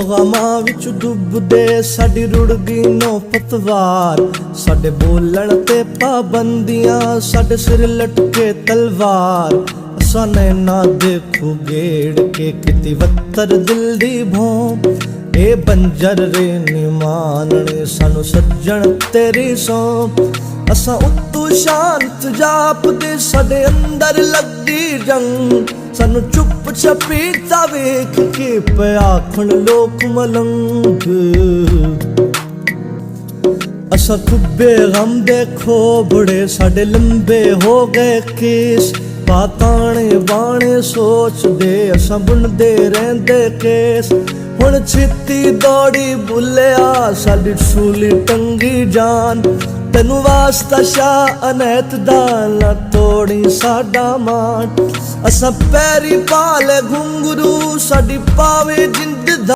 ਗਮਾਂ ਵਿੱਚ ਡੁੱਬਦੇ ਸਾਡੀ ਰੁੜ ਗਈ ਨੋ ਪਤਵਾਰ। ਸਾਡੇ ਬੋਲਣ ਤੇ ਪਾਬੰਦੀਆਂ, ਸਾਡੇ ਸਿਰ ਲਟਕੇ ਤਲਵਾਰ। ਅਸਾਂ ਨੈਣਾ ਦੇਖੂ ਗੇੜ ਕੇ ਕਿਤੇ ਵੱਤਰ ਦਿਲ ਦੀ ਭੋਂ। ਇਹ ਬੰਜਰ ਰੇ ਨੀ ਮਾਨਣੇ ਸਾਨੂੰ ਸੱਜਣ ਤੇਰੀ ਸੌਂ। ਅਸਾਂ ਉੱਤੋਂ ਸ਼ਾਂਤ ਜਾਪਦੇ ਸਾਡੇ ਅੰਦਰ ਲੱਗਦੀ ਜੰਗ। ਸਾਨੂੰ ਚੁੱਪ ਛਪੀਤਾ ਵੇਖ ਕੇ ਪਿਆਖਣ ਲੋਕ ਮਲੰਗ। ਅਸਾਂ ਖੁੱਬੇ ਗਮ ਦੇ ਖੋਬੜੇ ਸਾਡੇ ਲੰਬੇ ਹੋ ਗਏ ਕੇਸ। ਪਾਤਾਣੇ ਬਾਣੇ ਸੋਚਦੇ ਅਸਾਂ ਬੁਣਦੇ ਰਹਿੰਦੇ ਕੇਸ। ਹੁਣ ਛੇਤੀ ਦੌੜੀ ਬੁੱਲਿਆ ਸਾਡੀ ਸੂਲੀ ਟੰਗੀ ਜਾਨ। ਤੈਨੂੰ ਵਾਸਤਾ ਸ਼ਾਹ ਅਨੈਤ ਦਾ ਨਾ ਤੋੜੀ ਸਾਡਾ ਮਾਣ। ਅਸਾਂ ਪੈਰੀ ਪਾਲੇ ਘੁੰਗਰੂ ਸਾਡੀ ਪਾਵੇ ਜਿੰਦ